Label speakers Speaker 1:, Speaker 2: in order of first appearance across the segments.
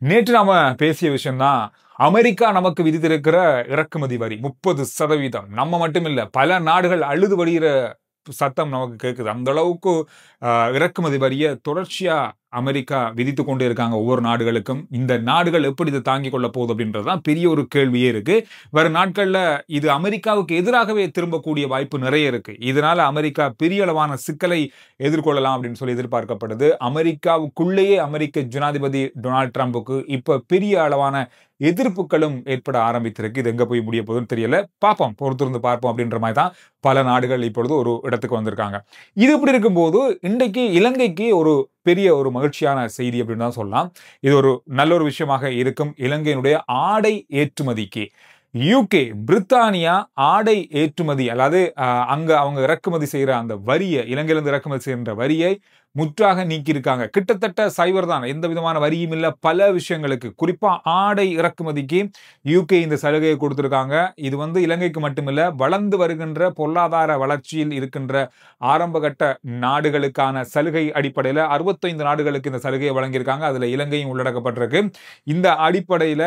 Speaker 1: நேற்று நாம பேசிய விஷயம் தான் அமெரிக்கா நமக்கு விதித்திருக்கிற இறக்குமதி வரி 30%. நம்ம மட்டும் இல்ல, பல நாடுகள் அழுது வடிகிற சத்தம் நமக்கு கேட்குது. அந்த அளவுக்கு இறக்குமதி வரிய தொடர்ச்சியா அமெரிக்கா விதித்து கொண்டே இருக்காங்க ஒவ்வொரு நாடுகளுக்கும். இந்த நாடுகள் எப்படி இதை தாங்கிக் கொள்ள போகுது அப்படின்றதுதான் பெரிய ஒரு கேள்வியே இருக்கு. வரும் நாட்கள்ல இது அமெரிக்காவுக்கு எதிராகவே திரும்பக்கூடிய வாய்ப்பு நிறைய இருக்கு. இதனால அமெரிக்கா பெரிய அளவான சிக்கலை எதிர்கொள்ளலாம் அப்படின்னு சொல்லி எதிர்பார்க்கப்படுது. அமெரிக்காவுக்குள்ளேயே அமெரிக்க ஜனாதிபதி டொனால்ட் ட்ரம்புக்கு இப்ப பெரிய அளவான எதிர்ப்புகளும் ஏற்பட ஆரம்பித்திருக்கு. இது எங்க போய் முடிய போகுதுன்னு தெரியல. பார்ப்போம், பொறுத்திருந்து பார்ப்போம் அப்படின்ற மாதிரி தான் பல நாடுகள் இப்பொழுது ஒரு இடத்துக்கு வந்திருக்காங்க. இது இப்படி இருக்கும்போது இன்றைக்கு இலங்கைக்கு ஒரு பெரிய ஒரு மகிழ்ச்சியான செய்தி அப்படின்னு தான் சொல்லலாம். இது ஒரு நல்ல ஒரு விஷயமாக இருக்கும். இலங்கையினுடைய ஆடை ஏற்றுமதிக்கு யூகே, பிரித்தானியா ஆடை ஏற்றுமதி, அதாவது அங்க அவங்க இறக்குமதி செய்யற அந்த வரியை, இலங்கையிலிருந்து இறக்குமதி செய்கின்ற வரியை முற்றாக நீக்கியிருக்காங்க. கிட்டத்தட்ட சைவர் தான், எந்த விதமான வரியும் இல்ல. பல விஷயங்களுக்கு, குறிப்பா ஆடை இறக்குமதிக்கு யூகே இந்த சலுகையை கொடுத்திருக்காங்க. இது இலங்கைக்கு மட்டுமில்ல, வளர்ந்து வருகின்ற பொருளாதார வளர்ச்சியில் இருக்கின்ற ஆரம்பகட்ட நாடுகளுக்கான சலுகை அடிப்படையில் 65 நாடுகளுக்கு இந்த சலுகையை வழங்கியிருக்காங்க. அதுல இலங்கையும் உள்ளடக்கப்பட்டிருக்கு. இந்த அடிப்படையில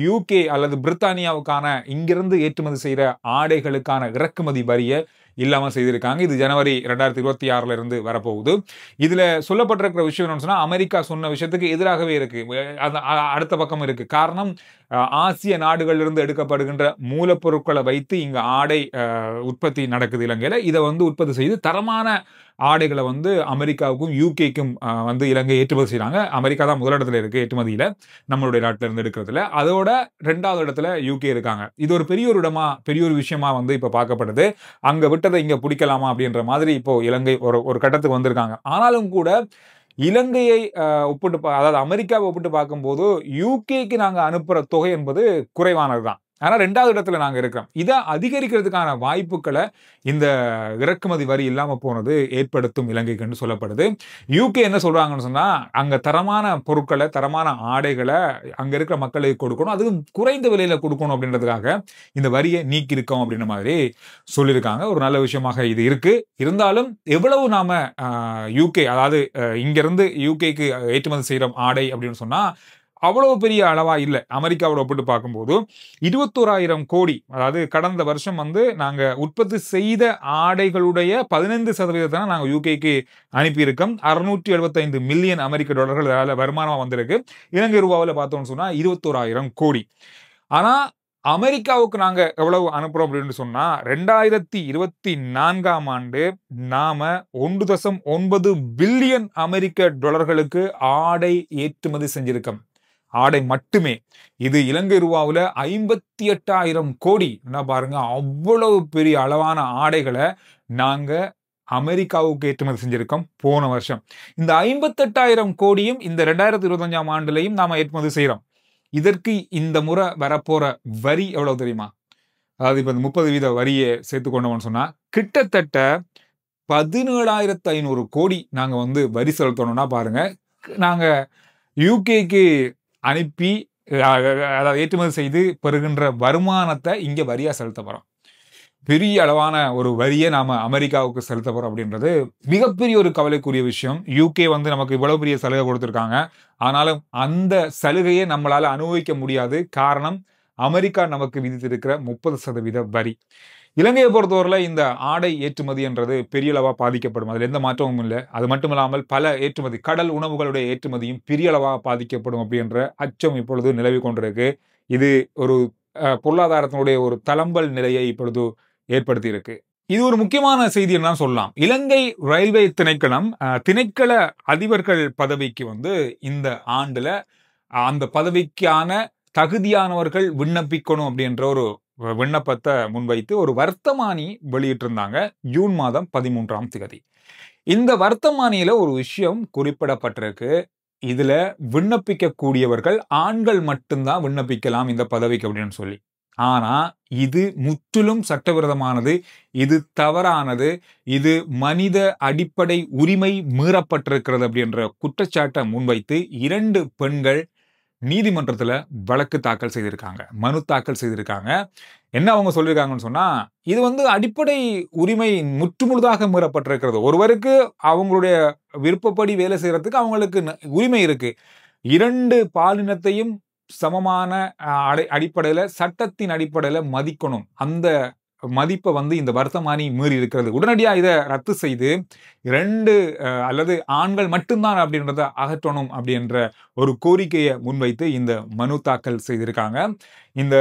Speaker 1: யூகே அல்லது பிரித்தானியாவுக்கான இங்கிருந்து ஏற்றுமதி செய்யற ஆடைகளுக்கான இறக்குமதி வரியை இல்லாம செய்திருக்காங்க. இது ஜனவரி 2026 இருந்து வரப்போகுது. இதுல சொல்லப்பட்டிருக்கிற விஷயம் என்னன்னு சொன்னா, அமெரிக்கா சொன்ன விஷயத்துக்கு எதிராகவே இருக்கு. அடுத்த பக்கம் இருக்கு. காரணம், ஆசிய நாடுகளிலிருந்து எடுக்கப்படுகின்ற மூலப்பொருட்களை வைத்து இங்க ஆடை உற்பத்தி நடக்குது இலங்கையில. இதை உற்பத்தி செய்து தரமான ஆடைகளை அமெரிக்காவுக்கும் யூகேக்கும் இலங்கை ஏற்றுமதி செய்யறாங்க. அமெரிக்கா தான் முதலிடத்துல இருக்கு ஏற்றுமதியில, நம்மளுடைய நாட்டில இருந்து எடுக்கிறதுல. அதோட 2வது இடத்துல யூகே இருக்காங்க. இது ஒரு பெரிய ஒரு இடமா, பெரிய ஒரு விஷயமா இப்ப பார்க்கப்படுது. அங்க விட்டதை இங்க பிடிக்கலாமா அப்படின்ற மாதிரி இப்போ இலங்கை ஒரு கட்டத்துக்கு வந்திருக்காங்க. ஆனாலும் கூட இலங்கையை ஒப்பிட்டு, அதாவது அமெரிக்காவை ஒப்பிட்டு பார்க்கும்போது யூகேக்கு நாங்க அனுப்புற தொகை என்பது குறைவானதுதான். ஆனா 2வது இடத்துல நாங்க இருக்கிறோம். இதை அதிகரிக்கிறதுக்கான வாய்ப்புகளை இந்த இறக்குமதி வரி இல்லாம போனது ஏற்படுத்தும் இலங்கைக்கு சொல்லப்படுது. யூகே என்ன சொல்றாங்கன்னு சொன்னா, அங்க தரமான பொருட்களை, தரமான ஆடைகளை அங்க இருக்கிற மக்களுக்கு கொடுக்கணும், அதுவும் குறைந்த விலையில கொடுக்கணும் அப்படின்றதுக்காக இந்த வரியை நீக்கி இருக்கோம் அப்படின்ற மாதிரி சொல்லியிருக்காங்க. ஒரு நல்ல விஷயமாக இது இருக்கு. இருந்தாலும் எவ்வளவு நாம யூகே, அதாவது இங்கிருந்து யூகேக்கு ஏற்றுமதி செய்யற ஆடை அப்படின்னு சொன்னா அவ்வளவு பெரிய அளவா இல்லை. அமெரிக்காவோட ஒப்பிட்டு பார்க்கும்போது 21,000 கோடி, அதாவது கடந்த வருஷம் நாங்க உற்பத்தி செய்த ஆடைகளுடைய 15% நாங்க யூகேக்கு அனுப்பியிருக்கோம். 675 மில்லியன் அமெரிக்க டாலர்கள் வருமானமா வந்திருக்கு. இலங்கை ரூபாவில் பார்த்தோம்னு சொன்னா 21,000 கோடி. ஆனா அமெரிக்காவுக்கு நாங்க எவ்வளவு அனுப்புறோம் அப்படின்னு சொன்னா, 2024ஆம் ஆண்டு நாம 1.9 பில்லியன் அமெரிக்க டாலர்களுக்கு ஆடை ஏற்றுமதி செஞ்சிருக்கோம். ஆடை மட்டுமே. இது இலங்கை ரூபாவில் 58,000 கோடி. என்ன பாருங்க, அவ்வளவு பெரிய அளவான ஆடைகளை நாங்க அமெரிக்காவுக்கு ஏற்றுமதி செஞ்சிருக்கோம் போன வருஷம். இந்த 58,000 கோடியும் இந்த 2025ஆம் ஆண்டுலையும் நாம ஏற்றுமதி செய்யறோம். இதற்கு இந்த முறை வரப்போற வரி எவ்வளவு தெரியுமா? அதாவது இப்ப 30% வரியை சேர்த்து கொண்டோம்னு சொன்னா கிட்டத்தட்ட 17,500 கோடி நாங்க வரி செலுத்தணும்னா பாருங்க. நாங்க யூகேக்கு அனுப்பி, அதாவது ஏற்றுமதி செய்து பெறுகின்ற வருமானத்தை இங்க வரியா செலுத்த போறோம். பெரிய அளவான ஒரு வரியை நாம அமெரிக்காவுக்கு செலுத்த போறோம் அப்படின்றது மிகப்பெரிய ஒரு கவலைக்குரிய விஷயம். யூகே நமக்கு இவ்வளவு பெரிய சலுகை கொடுத்திருக்காங்க. ஆனாலும் அந்த சலுகையை நம்மளால அனுபவிக்க முடியாது. காரணம், அமெரிக்கா நமக்கு விதித்திருக்கிற 30% வரி. இலங்கையை பொறுத்தவரையில் இந்த ஆடை ஏற்றுமதி என்றது பெரிய அளவா பாதிக்கப்படும். அதில் எந்த மாற்றமும் இல்லை. அது மட்டும் இல்லாமல் பல ஏற்றுமதி, கடல் உணவுகளுடைய ஏற்றுமதியும் பெரிய அளவா பாதிக்கப்படும் அப்படின்ற அச்சம் இப்பொழுது நிலவி கொண்டிருக்கு. இது ஒரு பொருளாதாரத்தினுடைய ஒரு தளம்பல் நிலையை இப்பொழுது ஏற்படுத்தி இருக்கு. இது ஒரு முக்கியமான செய்தி என்ன சொல்லலாம். இலங்கை ரயில்வே திணைக்களம் திணைக்கள அதிபர்கள் பதவிக்கு இந்த ஆண்டுல அந்த பதவிக்கான தகுதியானவர்கள் விண்ணப்பிக்கணும் அப்படின்ற ஒரு விண்ணப்பத்தை முன்வைத்து ஒரு வர்த்தமானி வெளியிட்டிருந்தாங்க ஜூன் மாதம் 13ஆம் தேதி. இந்த வர்த்தமானியில ஒரு விஷயம் குறிப்பிடப்பட்டிருக்கு. இதுல விண்ணப்பிக்க கூடியவர்கள் ஆண்கள் மட்டும்தான் விண்ணப்பிக்கலாம் இந்த பதவிக்கு அப்படின்னு சொல்லி. ஆனா இது முற்றிலும் சட்டவிரோதமானது, இது தவறானது, இது மனித அடிப்படை உரிமை மீறப்பட்டிருக்கிறது அப்படின்ற குற்றச்சாட்டை முன்வைத்து 2 பெண்கள் நீதிமன்றத்துல வழக்கு தாக்கல் செய்திருக்காங்க, மனு தாக்கல் செய்திருக்காங்க. என்ன அவங்க சொல்லியிருக்காங்கன்னு சொன்னா, இது அடிப்படை உரிமை முற்றுமுழுதாக மீறப்பட்டிருக்கிறது. ஒருவருக்கு அவங்களுடைய விருப்பப்படி வேலை செய்யறதுக்கு அவங்களுக்கு உரிமை இருக்கு. 2 பாலினத்தையும் சமமான அடிப்படையில சட்டத்தின் அடிப்படையில மதிக்கணும். அந்த மதிப்பை வந்து இந்த வர்த்தமானி மீறி இருக்கிறது. உடனடியா இதை ரத்து செய்து 2 அல்லது ஆண்கள் மட்டும்தான் அப்படின்றத அகற்றணும் அப்படின்ற ஒரு கோரிக்கையை முன்வைத்து இந்த மனு தாக்கல் செய்திருக்காங்க. இந்த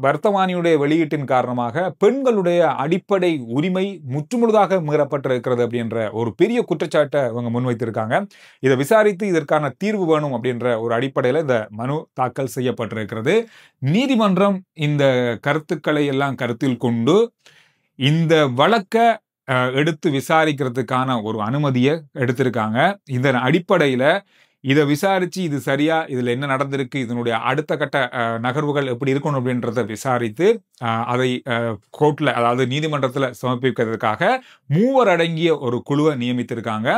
Speaker 1: வர்த்தமானியுடைய வெளியீட்டின் காரணமாக பெண்களுடைய அடிப்படை உரிமை முற்றுமுழுதாக மீறப்பட்டிருக்கிறது அப்படின்ற ஒரு பெரிய குற்றச்சாட்டை இவங்க முன்வைத்திருக்காங்க. இதை விசாரித்து இதற்கான தீர்வு வேணும் அப்படின்ற ஒரு அடிப்படையில் இந்த மனு தாக்கல் செய்யப்பட்டிருக்கிறது. நீதிமன்றம் இந்த கருத்துக்களை எல்லாம் கருத்தில் கொண்டு இந்த வழக்கை எடுத்து விசாரிக்கிறதுக்கான ஒரு அனுமதியை எடுத்திருக்காங்க. இதன் அடிப்படையில் இதை விசாரிச்சு இது சரியா, இதுல என்ன நடந்திருக்கு, இதனுடைய அடுத்த கட்ட நகர்வுகள் எப்படி இருக்கணும் அப்படின்றத விசாரித்து அதை கோர்ட்ல, அதாவது நீதிமன்றத்தில் சமர்ப்பிக்கிறதுக்காக 3 அடங்கிய ஒரு குழுவை நியமித்திருக்காங்க.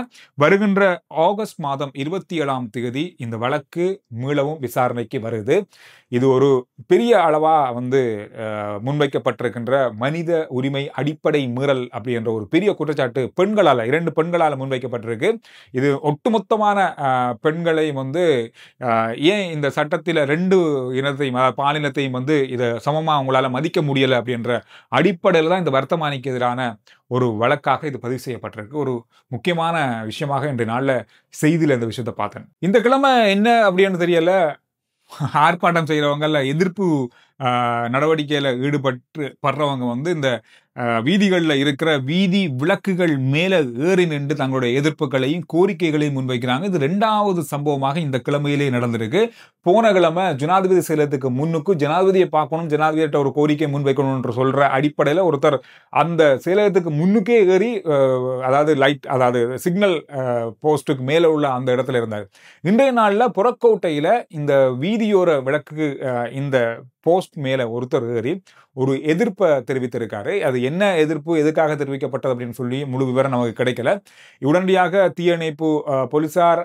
Speaker 1: வருகின்ற ஆகஸ்ட் மாதம் 27ஆம் தேதி இந்த வழக்கு மீளவும் விசாரணைக்கு வருது. இது ஒரு பெரிய அளவா வந்து முன்வைக்கப்பட்டிருக்கின்ற மனித உரிமை அடிப்படை மீறல் அப்படின்ற ஒரு பெரிய குற்றச்சாட்டு பெண்களால், 2 பெண்களால் முன்வைக்கப்பட்டிருக்கு. இது ஒட்டுமொத்தமான பெண்களையும் வந்து ஏன் இந்த சட்டத்தில் 2 இனத்தையும் பாலினத்தையும் வந்து இதை சமமா அவங்களால மதிக்க முடியலை அப்படின்ற அடிப்படையில் தான் இந்த வர்த்தமானிக்கு எதிரான ஒரு வழக்காக இது பதிவு செய்யப்பட்டிருக்கு. ஒரு முக்கியமான விஷயமாக இன்றைய நாளில் செய்தியில் இந்த விஷயத்தை பார்த்தேன். இந்த கிழமை என்ன அப்படின்னு தெரியல, ஆர்ப்பாட்டம் செய்யறவங்க, எதிர்ப்பு நடவடிக்கையில ஈடுபடுறவங்க வந்து இந்த வீதிகளில் இருக்கிற வீதி விளக்குகள் மேல ஏறி நின்று தங்களுடைய எதிர்ப்புகளையும் கோரிக்கைகளையும் முன்வைக்கிறாங்க. இது 2வது சம்பவமாக இந்த கிழமையிலே நடந்திருக்கு. போன கிழமை ஜனாதிபதி செயலகத்துக்கு முன்னுக்கு ஜனாதிபதியை பார்க்கணும், ஜனாதிபதியிட்ட ஒரு கோரிக்கை முன்வைக்கணும் என்று சொல்ற அடிப்படையில் ஒருத்தர் அந்த செயலகத்துக்கு முன்னுக்கே ஏறி, அதாவது லைட், அதாவது சிக்னல் போஸ்ட்டுக்கு மேல உள்ள அந்த இடத்துல இருந்தார். இன்றைய நாள்ல புறக்கோட்டையில இந்த வீதியோர விளக்கு இந்த போஸ்ட் மேல ஒருத்தர் ஏறி ஒரு எதிர்ப்பை தெரிவித்திருக்காரு. அது என்ன எதிர்ப்பு, எதுக்காக தெரிவிக்கப்பட்டது அப்படின்னு சொல்லி முழு விவரம் நமக்கு கிடைக்கல. உடனடியாக தீயணைப்பு போலீசார்,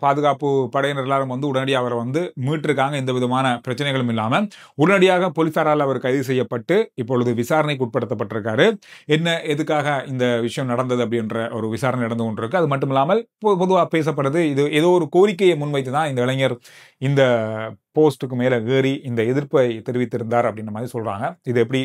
Speaker 1: பாதுகாப்பு படையினர் எல்லாரும் வந்து உடனடியாக அவரை வந்து மீட்டிருக்காங்க. எந்த விதமான பிரச்சனைகளும் இல்லாமல் உடனடியாக போலீசாரால் அவர் கைது செய்யப்பட்டு இப்பொழுது விசாரணைக்கு உட்படுத்தப்பட்டிருக்காரு. என்ன, எதுக்காக இந்த விஷயம் நடந்தது அப்படின்ற ஒரு விசாரணை நடந்து கொண்டிருக்கு. அது மட்டும் இல்லாமல் பொதுவாக பேசப்படுது, இது ஏதோ ஒரு கோரிக்கையை முன்வைத்து தான் இந்த இளைஞர் இந்த போஸ்ட்டுக்கு மேலே ஏறி இந்த எதிர்ப்பை தெரிவித்திருந்தார் அப்படின்ற மாதிரி சொல்றாங்க. இது எப்படி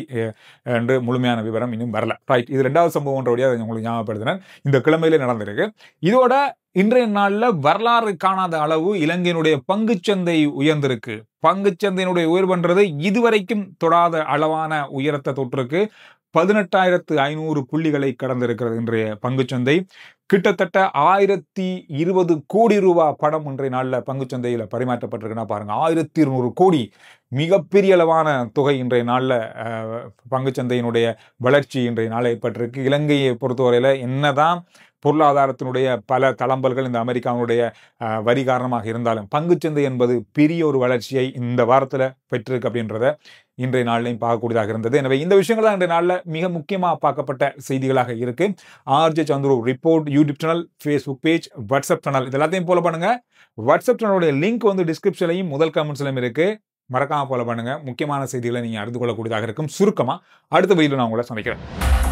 Speaker 1: என்று முழுமையான விவரம் இன்னும் வரல. ரைட், இது 2வது சம்பவம்ன்றபடியாக உங்களுக்கு ஞாபகப்படுத்தினேன். இந்த கிழமையிலே நடந்திருக்கு. இதோட இன்றைய நாளில் வரலாறு காணாத அளவு இலங்கையினுடைய பங்குச்சந்தை உயர்ந்திருக்கு. பங்குச்சந்தையினுடைய உயர்வுன்றது இதுவரைக்கும் தொடாத அளவான உயரத்தை தொற்றிருக்கு. 18,500 புள்ளிகளை கடந்திருக்கிறது இன்றைய பங்குச்சந்தை. கிட்டத்தட்ட 1020 கோடி ரூபாய் பணம் இன்றைய நாளில் பங்குச்சந்தையில் பரிமாற்றப்பட்டிருக்குன்னா பாருங்க. 1200 கோடி, மிகப்பெரிய அளவான தொகை இன்றைய நாளில் பங்குச்சந்தையினுடைய வளர்ச்சி இன்றைய நாளில் ஏற்பட்டிருக்கு. இலங்கையை பொறுத்தவரையில் என்னதான் பொருளாதாரத்தினுடைய பல தளம்பல்கள் இந்த அமெரிக்காவுடைய வரி காரணமாக இருந்தாலும் பங்குச்சந்தை என்பது பெரிய ஒரு வளர்ச்சியை இந்த வாரத்தில் பெற்றிருக்கு அப்படின்றத இன்றைய நாளிலையும் பார்க்கக்கூடியதாக இருந்தது. எனவே இந்த விஷயங்கள் தான் இன்றைய நாளில் மிக முக்கியமாக பார்க்கப்பட்ட செய்திகளாக இருக்கு. RJ Chandru report YouTube channel, Facebook page, WhatsApp channel, இது எல்லாத்தையும் ஃபாலோ பண்ணுங்க. வாட்ஸ்அப் சேனலுடைய லிங்க் வந்து டிஸ்கிரிப்ஷன்லையும் முதல் கமெண்ட்ஸ்லையும் இருக்கு. மறக்காம ஃபாலோ பண்ணுங்க. முக்கியமான செய்திகளை நீங்க அறிந்து கொள்ளக்கூடியதாக இருக்கும். சுருக்கமா அடுத்த வீடியோல நான் உங்களை சந்திக்கிறேன்.